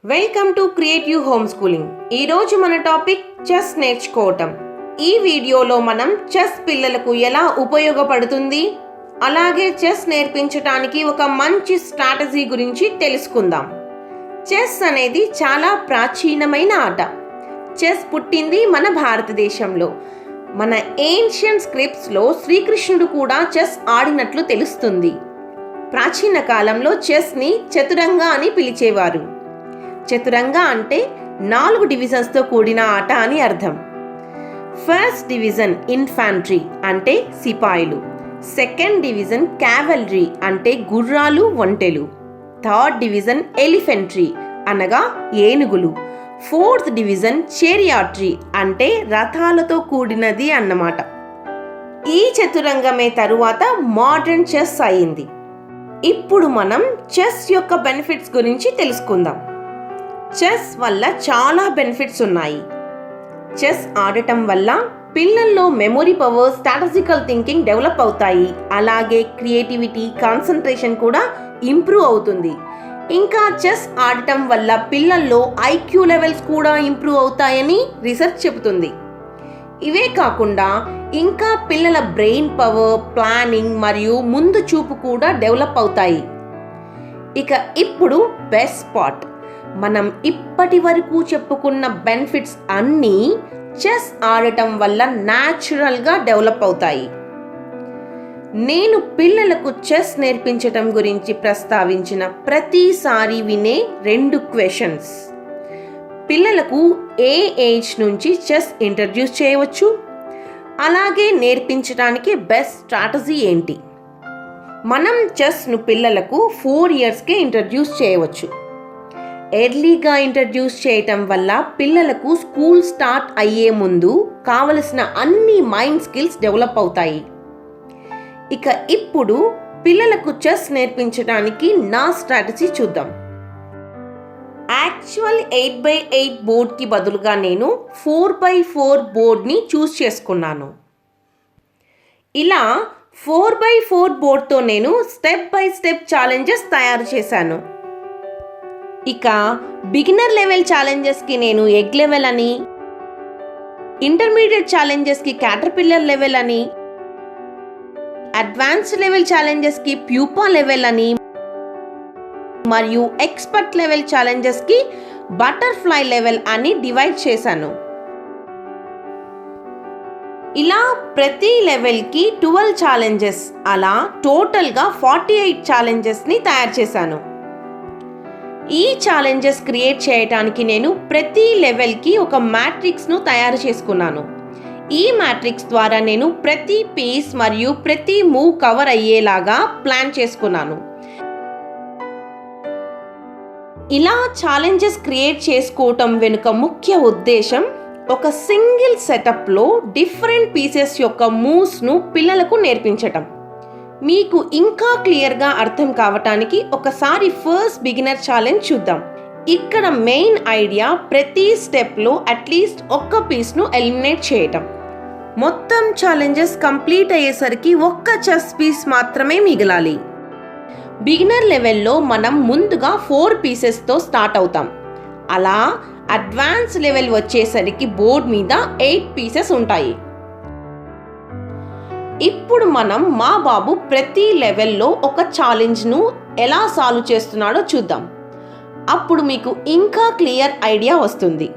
Welcome to creative హోమ్స్కూలింగ్. ఈరోజు మన topic chess నేర్చుకోవటం. ఈ వీడియోలో మనం చెస్ పిల్లలకు ఎలా ఉపయోగపడుతుంది, అలాగే చెస్ నేర్పించడానికి ఒక మంచి స్ట్రాటజీ గురించి తెలుసుకుందాం. చెస్ అనేది చాలా ప్రాచీనమైన ఆట. చెస్ పుట్టింది మన భారతదేశంలో. మన ఏన్షియంట్ స్క్రిప్ట్స్లో శ్రీకృష్ణుడు కూడా చెస్ ఆడినట్లు తెలుస్తుంది. ప్రాచీన కాలంలో చెస్ని చతురంగ అని పిలిచేవారు. చతురంగ అంటే 4 డివిజన్స్తో కూడిన ఆట అని అర్థం. ఫస్ట్ డివిజన్ ఇన్ఫాంట్రీ అంటే సిపాయిలు, సెకండ్ డివిజన్ క్యావెలరీ అంటే గుర్రాలు ఒంటెలు, థర్డ్ డివిజన్ ఎలిఫెంట్రీ అనగా ఏనుగులు, ఫోర్త్ డివిజన్ చేరియాట్రీ అంటే రథాలతో కూడినది అన్నమాట. ఈ చతురంగమే తరువాత మోడర్న్ చెస్ అయింది. ఇప్పుడు మనం చెస్ యొక్క బెనిఫిట్స్ గురించి తెలుసుకుందాం. చెస్ వల్ల చాలా బెనిఫిట్స్ ఉన్నాయి. చెస్ ఆడటం వల్ల పిల్లల్లో memory power, strategical thinking develop అవుతాయి. అలాగే క్రియేటివిటీ, కాన్సన్ట్రేషన్ కూడా ఇంప్రూవ్ అవుతుంది. ఇంకా చెస్ ఆడటం వల్ల పిల్లల్లో ఐక్యూ లెవెల్స్ కూడా ఇంప్రూవ్ అవుతాయని రీసెర్చ్ చెబుతుంది. ఇవే కాకుండా ఇంకా పిల్లల బ్రెయిన్ పవర్, ప్లానింగ్ మరియు ముందు చూపు కూడా డెవలప్ అవుతాయి. ఇక ఇప్పుడు బెస్ట్ పార్ట్, మనం ఇప్పటి వరకు చెప్పుకున్న బెనిఫిట్స్ అన్నీ చెస్ ఆడటం వల్ల న్యాచురల్గా డెవలప్ అవుతాయి. నేను పిల్లలకు చెస్ నేర్పించటం గురించి ప్రస్తావించిన ప్రతిసారి వినే 2 క్వశ్చన్స్. పిల్లలకు ఏ ఏజ్ నుంచి చెస్ ఇంట్రడ్యూస్ చేయవచ్చు, అలాగే నేర్పించడానికి బెస్ట్ స్ట్రాటజీ ఏంటి? మనం చెస్ను పిల్లలకు 4 ఇయర్స్కే ఇంట్రడ్యూస్ చేయవచ్చు. ఎర్లీగా ఇంట్రడ్యూస్ చేయటం వల్ల పిల్లలకు స్కూల్ స్టార్ట్ అయ్యే ముందు కావలసిన అన్ని మైండ్ స్కిల్స్ డెవలప్ అవుతాయి. ఇక ఇప్పుడు పిల్లలకు చెస్ నేర్పించడానికి నా స్ట్రాటజీ చూద్దాం. యాక్చువల్ 8x8 బోర్డ్కి బదులుగా నేను 4x4 బోర్డ్ని చూస్ చేసుకున్నాను. ఇలా 4x4 బోర్డ్తో నేను స్టెప్ బై స్టెప్ ఛాలెంజెస్ తయారు చేశాను. ఇక బిగినర్ లెవెల్ ఛాలెంజెస్కి నేను ఎగ్ లెవెల్ అని, ఇంటర్మీడియట్ ఛాలెంజెస్కి క్యాటర్పిల్లర్ లెవెల్ అని, అడ్వాన్స్డ్ లెవెల్ ఛాలెంజెస్కి ప్యూపా లెవెల్ అని, మరియు ఎక్స్పర్ట్ లెవెల్ ఛాలెంజెస్కి బటర్ఫ్లై లెవెల్ అని డివైడ్ చేశాను. ఇలా ప్రతి లెవెల్కి 12 ఛాలెంజెస్, అలా టోటల్గా 48 ఛాలెంజెస్ని తయారు చేశాను. ఈ ఛాలెంజెస్ క్రియేట్ చేయడానికి నేను ప్రతి లెవెల్కి ఒక మ్యాట్రిక్స్ను తయారు చేసుకున్నాను. ఈ మ్యాట్రిక్స్ ద్వారా నేను ప్రతి పీస్ మరియు ప్రతి మూవ్ కవర్ అయ్యేలాగా ప్లాన్ చేసుకున్నాను. ఇలా ఛాలెంజెస్ క్రియేట్ చేసుకోవటం వెనుక ముఖ్య ఉద్దేశం, ఒక సింగిల్ సెటప్లో డిఫరెంట్ పీసెస్ యొక్క మూవ్స్ను పిల్లలకు నేర్పించటం. మీకు ఇంకా క్లియర్గా అర్థం కావటానికి ఒకసారి ఫస్ట్ బిగినర్ ఛాలెంజ్ చూద్దాం. ఇక్కడ మెయిన్ ఐడియా ప్రతి స్టెప్లో అట్లీస్ట్ ఒక్క పీస్ను ఎలిమినేట్ చేయటం. మొత్తం ఛాలెంజెస్ కంప్లీట్ అయ్యేసరికి ఒక్క చెస్ పీస్ మాత్రమే మిగలాలి. బిగినర్ లెవెల్లో మనం ముందుగా 4 పీసెస్తో స్టార్ట్ అవుతాం. అలా అడ్వాన్స్ లెవెల్ వచ్చేసరికి బోర్డ్ మీద 8 పీసెస్ ఉంటాయి. ఇప్పుడు మనం మా బాబు ప్రతి లెవెల్లో ఒక ఛాలెంజ్ను ఎలా సాల్వ్ చేస్తున్నాడో చూద్దాం. అప్పుడు మీకు ఇంకా క్లియర్ ఐడియా వస్తుంది.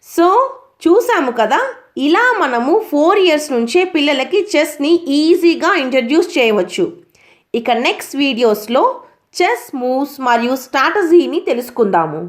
సో చూసాము కదా, ఇలా మనము 4 ఇయర్స్ నుంచే పిల్లలకి చెస్ని ఈజీగా ఇంట్రడ్యూస్ చేయవచ్చు. ఇక నెక్స్ట్ వీడియోస్లో చెస్ మూవ్స్ మరియు స్ట్రాటజీని తెలుసుకుందాము.